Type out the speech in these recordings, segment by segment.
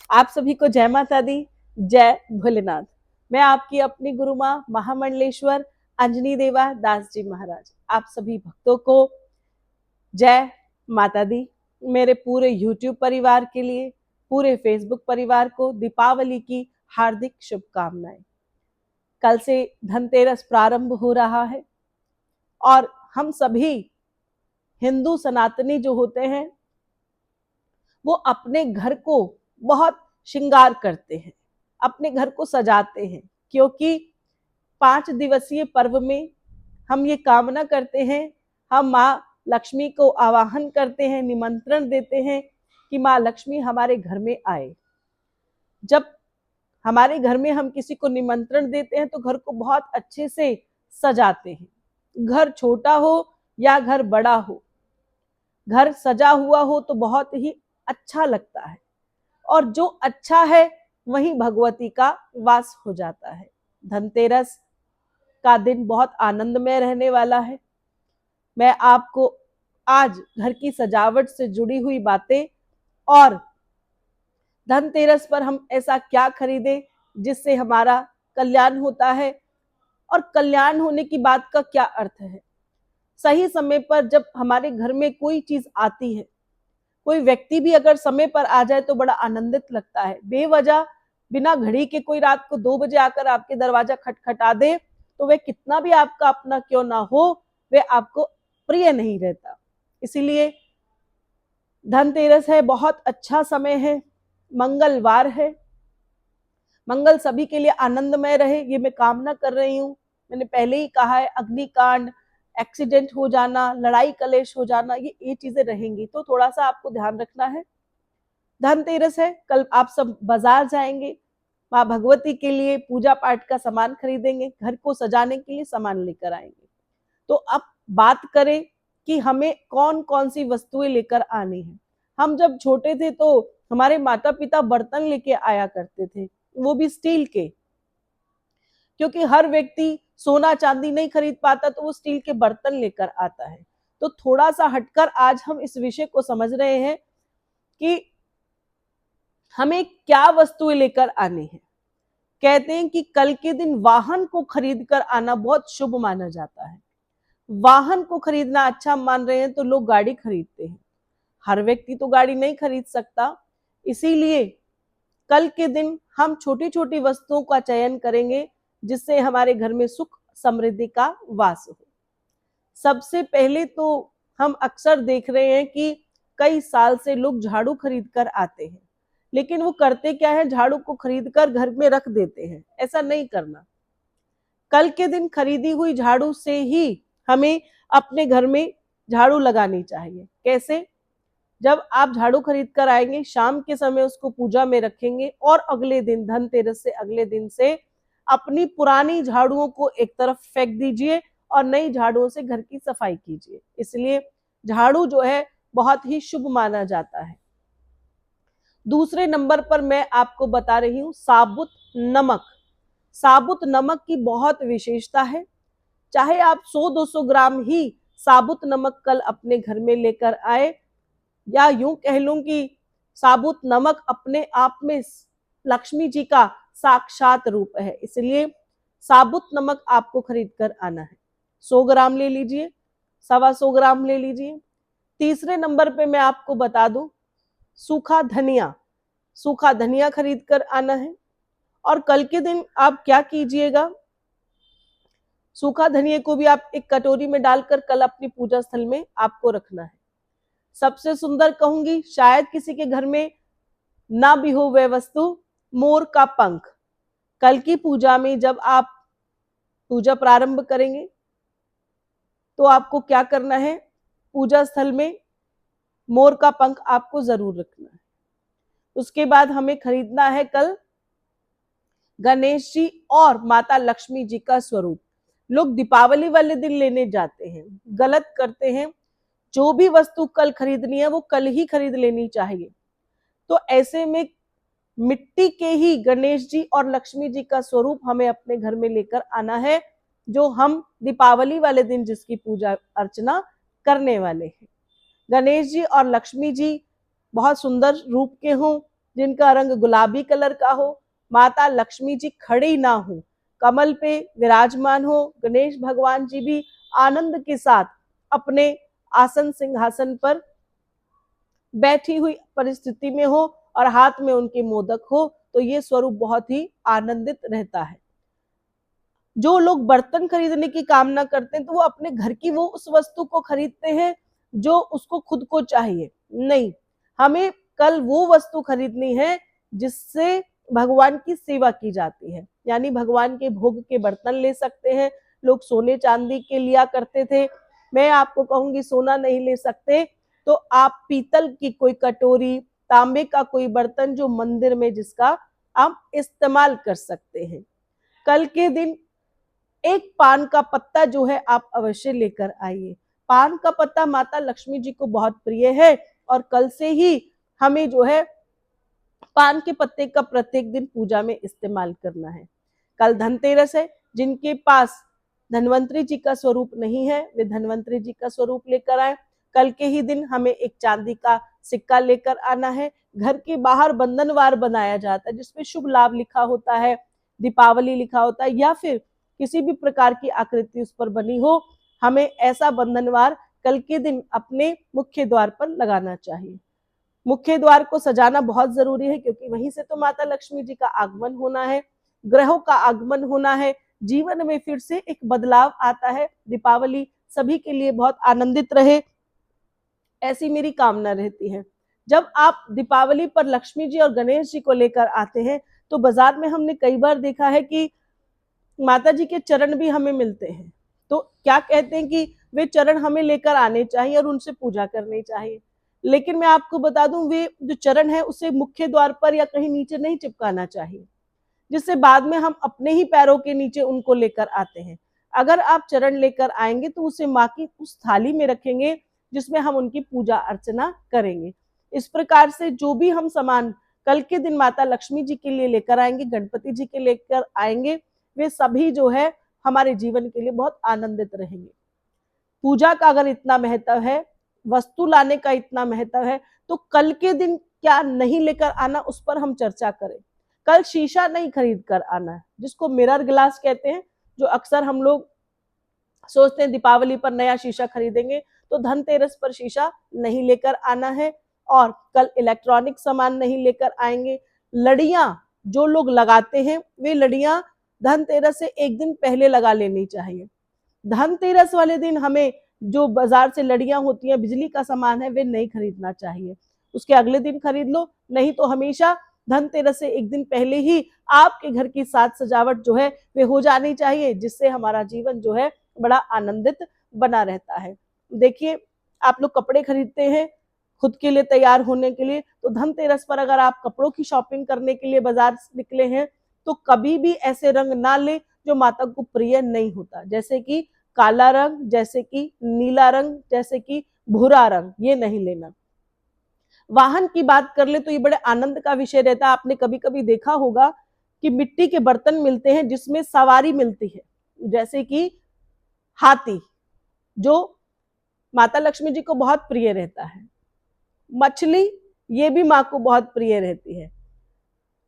आप सभी को जय माता दी, जय भोलेनाथ। मैं आपकी अपनी गुरु माँ महामंडलेश्वर अंजनी देवा दास जी महाराज, आप सभी भक्तों को जय माता दी। मेरे पूरे YouTube परिवार के लिए, पूरे Facebook परिवार को दीपावली की हार्दिक शुभकामनाएं। कल से धनतेरस प्रारंभ हो रहा है और हम सभी हिंदू सनातनी जो होते हैं वो अपने घर को बहुत श्रृंगार करते हैं, अपने घर को सजाते हैं, क्योंकि 5 दिवसीय पर्व में हम ये कामना करते हैं, हम माँ लक्ष्मी को आवाहन करते हैं, निमंत्रण देते हैं कि माँ लक्ष्मी हमारे घर में आए। जब हमारे घर में हम किसी को निमंत्रण देते हैं तो घर को बहुत अच्छे से सजाते हैं। घर छोटा हो या घर बड़ा हो, घर सजा हुआ हो तो बहुत ही अच्छा लगता है, और जो अच्छा है वहीं भगवती का वास हो जाता है। धनतेरस का दिन बहुत आनंदमय रहने वाला है। मैं आपको आज घर की सजावट से जुड़ी हुई बातें और धनतेरस पर हम ऐसा क्या खरीदें जिससे हमारा कल्याण होता है, और कल्याण होने की बात का क्या अर्थ है। सही समय पर जब हमारे घर में कोई चीज आती है, कोई व्यक्ति भी अगर समय पर आ जाए तो बड़ा आनंदित लगता है। बेवजह बिना घड़ी के कोई रात को 2 बजे आकर आपके दरवाजा खटखटा दे तो वह कितना भी आपका अपना क्यों ना हो, वह आपको प्रिय नहीं रहता। इसीलिए धनतेरस है, बहुत अच्छा समय है, मंगलवार है। मंगल सभी के लिए आनंदमय रहे, ये मैं कामना कर रही हूँ। मैंने पहले ही कहा है, अग्निकांड, एक्सीडेंट हो जाना, लड़ाई कलेश हो जाना, ये चीजें रहेंगी, तो थोड़ा सा आपको ध्यान रखना है। धनतेरस है, कल आप सब बाजार जाएंगे, माँ भगवती के लिए पूजा पाठ का सामान खरीदेंगे, घर को सजाने के लिए सामान लेकर आएंगे। तो अब बात करें कि हमें कौन कौन सी वस्तुएं लेकर आनी है। हम जब छोटे थे तो हमारे माता पिता बर्तन लेके आया करते थे, वो भी स्टील के, क्योंकि हर व्यक्ति सोना चांदी नहीं खरीद पाता तो वो स्टील के बर्तन लेकर आता है। तो थोड़ा सा हटकर आज हम इस विषय को समझ रहे हैं कि हमें क्या वस्तुएं लेकर आनी है। कहते हैं कि कल के दिन वाहन को खरीद कर आना बहुत शुभ माना जाता है। वाहन को खरीदना अच्छा मान रहे हैं तो लोग गाड़ी खरीदते हैं। हर व्यक्ति तो गाड़ी नहीं खरीद सकता, इसीलिए कल के दिन हम छोटी छोटी वस्तुओं का चयन करेंगे जिससे हमारे घर में सुख समृद्धि का वास हो। सबसे पहले तो हम अक्सर देख रहे हैं कि कई साल से लोग झाड़ू खरीद कर आते हैं, लेकिन वो करते क्या है, झाड़ू को खरीद कर घर में रख देते हैं। ऐसा नहीं करना। कल के दिन खरीदी हुई झाड़ू से ही हमें अपने घर में झाड़ू लगानी चाहिए। कैसे? जब आप झाड़ू खरीद कर आएंगे, शाम के समय उसको पूजा में रखेंगे और अगले दिन, धनतेरस से अगले दिन से अपनी पुरानी झाड़ुओं को एक तरफ फेंक दीजिए और नई झाड़ुओं से घर की सफाई कीजिए। इसलिए झाड़ू जो है बहुत ही शुभ माना जाता है। दूसरे नंबर पर मैं आपको बता रही हूँ साबुत नमक। साबुत नमक की बहुत विशेषता है। चाहे आप 100-200 ग्राम ही साबुत नमक कल अपने घर में लेकर आए, या यूं कह लूं कि साबुत नमक अपने आप में लक्ष्मी जी का साक्षात रूप है, इसलिए साबुत नमक आपको खरीद कर आना है। 100 ग्राम ले लीजिए, 125 ग्राम ले लीजिए। तीसरे नंबर पे मैं आपको बता दूं सूखा धनिया। सूखा धनिया खरीद कर आना है। और कल के दिन आप क्या कीजिएगा, सूखा धनिया को भी आप एक कटोरी में डालकर कल अपनी पूजा स्थल में आपको रखना है। सबसे सुंदर कहूंगी, शायद किसी के घर में ना भी हो वह वस्तु, मोर का पंख। कल की पूजा में जब आप पूजा प्रारंभ करेंगे तो आपको क्या करना है, पूजा स्थल में मोर का पंख आपको जरूर रखना है। उसके बाद हमें खरीदना है कल गणेश जी और माता लक्ष्मी जी का स्वरूप। लोग दीपावली वाले दिन लेने जाते हैं, गलत करते हैं। जो भी वस्तु कल खरीदनी है वो कल ही खरीद लेनी चाहिए। तो ऐसे में मिट्टी के ही गणेश जी और लक्ष्मी जी का स्वरूप हमें अपने घर में लेकर आना है, जो हम दीपावली वाले दिन जिसकी पूजा अर्चना करने वाले हैं। गणेश जी और लक्ष्मी जी बहुत सुंदर रूप के हों, जिनका रंग गुलाबी कलर का हो, माता लक्ष्मी जी खड़ी ना हो, कमल पे विराजमान हो, गणेश भगवान जी भी आनंद के साथ अपने आसन सिंहासन पर बैठी हुई परिस्थिति में हो और हाथ में उनके मोदक हो, तो ये स्वरूप बहुत ही आनंदित रहता है। जो लोग बर्तन खरीदने की कामना करते हैं तो वो अपने घर की वो उस वस्तु को खरीदते हैं जो उसको खुद को चाहिए। नहीं, हमें कल वो वस्तु खरीदनी है जिससे भगवान की सेवा की जाती है, यानी भगवान के भोग के बर्तन ले सकते हैं। लोग सोने चांदी के लिया करते थे, मैं आपको कहूंगी सोना नहीं ले सकते तो आप पीतल की कोई कटोरी, तांबे का कोई बर्तन जो मंदिर में जिसका आप इस्तेमाल कर सकते हैं। कल के दिन एक पान का पत्ता जो है आप अवश्य लेकर आइए। पान का पत्ता माता लक्ष्मी जी को बहुत प्रिय है और कल से ही हमें जो है पान के पत्ते का प्रत्येक दिन पूजा में इस्तेमाल करना है। कल धनतेरस है, जिनके पास धन्वंतरी जी का स्वरूप नहीं है वे धन्वंतरी जी का स्वरूप लेकर आए। कल के ही दिन हमें एक चांदी का सिक्का लेकर आना है। घर के बाहर बंधनवार बनाया जाता है जिसमें शुभ लाभ लिखा होता है, दीपावली लिखा होता है या फिर किसी भी प्रकार की आकृति उस पर बनी हो। हमें ऐसा बंधनवार कल के दिन अपने मुख्य द्वार पर लगाना चाहिए। मुख्य द्वार को सजाना बहुत जरूरी है क्योंकि वहीं से तो माता लक्ष्मी जी का आगमन होना है, ग्रहों का आगमन होना है, जीवन में फिर से एक बदलाव आता है। दीपावली सभी के लिए बहुत आनंदित रहे, ऐसी मेरी कामना रहती है। जब आप दीपावली पर लक्ष्मी जी और गणेश जी को लेकर आते हैं तो बाजार में हमने कई बार देखा है कि माता जी के चरण भी हमें मिलते हैं। तो क्या कहते हैं कि वे चरण हमें लेकर आने चाहिए और उनसे पूजा करनी चाहिए, लेकिन मैं आपको बता दूं वे जो चरण है उसे मुख्य द्वार पर या कहीं नीचे नहीं चिपकाना चाहिए, जिससे बाद में हम अपने ही पैरों के नीचे उनको लेकर आते हैं। अगर आप चरण लेकर आएंगे तो उसे माँ की उस थाली में रखेंगे जिसमें हम उनकी पूजा अर्चना करेंगे। इस प्रकार से जो भी हम सामान कल के दिन माता लक्ष्मी जी के लिए लेकर आएंगे, गणपति जी के लेकर आएंगे, वे सभी जो है हमारे जीवन के लिए बहुत आनंदित रहेंगे। पूजा का अगर इतना महत्व है, वस्तु लाने का इतना महत्व है, तो कल के दिन क्या नहीं लेकर आना उस पर हम चर्चा करें। कल शीशा नहीं खरीद कर आना है, जिसको मिरर ग्लास कहते हैं, जो अक्सर हम लोग सोचते हैं दीपावली पर नया शीशा खरीदेंगे, तो धनतेरस पर शीशा नहीं लेकर आना है। और कल इलेक्ट्रॉनिक सामान नहीं लेकर आएंगे। लड़ियां जो लोग लगाते हैं वे लड़ियां धनतेरस से एक दिन पहले लगा लेनी चाहिए। धनतेरस वाले दिन हमें जो बाजार से लड़ियां होती हैं, बिजली का सामान है, वे नहीं खरीदना चाहिए, उसके अगले दिन खरीद लो। नहीं तो हमेशा धनतेरस से एक दिन पहले ही आपके घर की साज सजावट जो है वे हो जानी चाहिए, जिससे हमारा जीवन जो है बड़ा आनंदित बना रहता है। देखिए, आप लोग कपड़े खरीदते हैं खुद के लिए तैयार होने के लिए, तो धनतेरस पर अगर आप कपड़ों की शॉपिंग करने के लिए बाजार निकले हैं तो कभी भी ऐसे रंग ना ले जो माता को प्रिय नहीं होता, जैसे कि काला रंग, जैसे कि नीला रंग, जैसे कि भूरा रंग, ये नहीं लेना। वाहन की बात कर ले तो ये बड़े आनंद का विषय रहता है। आपने कभी कभी देखा होगा कि मिट्टी के बर्तन मिलते हैं जिसमें सवारी मिलती है, जैसे कि हाथी, जो माता लक्ष्मी जी को बहुत प्रिय रहता है। मछली, ये भी माँ को बहुत प्रिय रहती है।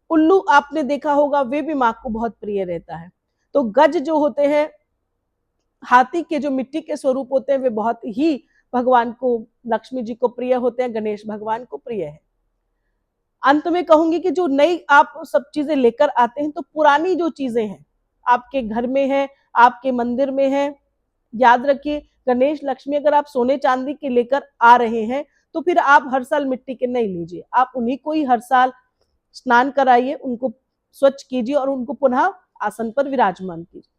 उल्लू आपने देखा होगा, वे भी माँ को बहुत प्रिय रहता है। तो गज जो होते हैं, हाथी के जो मिट्टी के स्वरूप होते हैं, वे बहुत ही भगवान को, लक्ष्मी जी को प्रिय होते हैं, गणेश भगवान को प्रिय है। अंत में कहूंगी कि जो नई आप सब चीजें लेकर आते हैं, तो पुरानी जो चीजें हैं आपके घर में है, आपके मंदिर में है, याद रखिए गणेश लक्ष्मी अगर आप सोने चांदी के लेकर आ रहे हैं तो फिर आप हर साल मिट्टी के नहीं लीजिए, आप उन्हीं को ही हर साल स्नान कराइए, उनको स्वच्छ कीजिए और उनको पुनः आसन पर विराजमान कीजिए।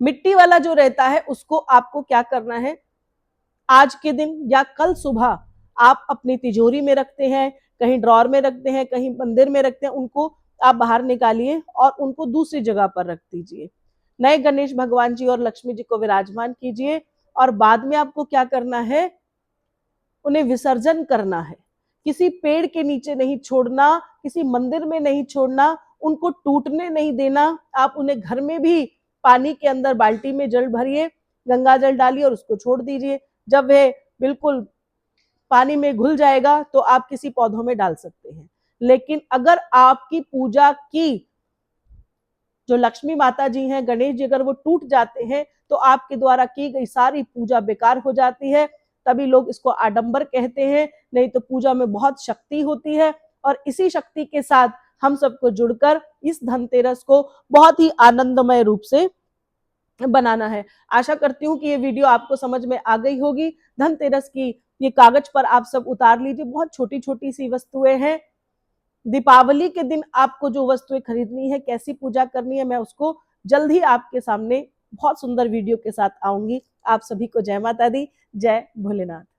मिट्टी वाला जो रहता है उसको आपको क्या करना है, आज के दिन या कल सुबह आप अपनी तिजोरी में रखते हैं, कहीं ड्रॉर में रखते हैं, कहीं मंदिर में रखते हैं, उनको आप बाहर निकालिए और उनको दूसरी जगह पर रख दीजिए। नए गणेश भगवान जी और लक्ष्मी जी को विराजमान कीजिए और बाद में आपको क्या करना है, उन्हें विसर्जन करना है। किसी पेड़ के नीचे नहीं छोड़ना, किसी मंदिर में नहीं छोड़ना, उनको टूटने नहीं देना। आप उन्हें घर में भी पानी के अंदर बाल्टी में जल भरिए, गंगा जल डालिए और उसको छोड़ दीजिए। जब वह बिल्कुल पानी में घुल जाएगा तो आप किसी पौधों में डाल सकते हैं। लेकिन अगर आपकी पूजा की जो लक्ष्मी माता जी हैं, गणेश जी अगर वो टूट जाते हैं तो आपके द्वारा की गई सारी पूजा बेकार हो जाती है। तभी लोग इसको आडंबर कहते हैं, नहीं तो पूजा में बहुत शक्ति होती है और इसी शक्ति के साथ हम सबको जुड़कर इस धनतेरस को बहुत ही आनंदमय रूप से बनाना है। आशा करती हूँ कि ये वीडियो आपको समझ में आ गई होगी। धनतेरस की ये कागज पर आप सब उतार लीजिए, बहुत छोटी छोटी सी वस्तुएं हैं। दीपावली के दिन आपको जो वस्तुएं खरीदनी है, कैसी पूजा करनी है, मैं उसको जल्द ही आपके सामने बहुत सुंदर वीडियो के साथ आऊंगी। आप सभी को जय माता दी, जय भोलेनाथ।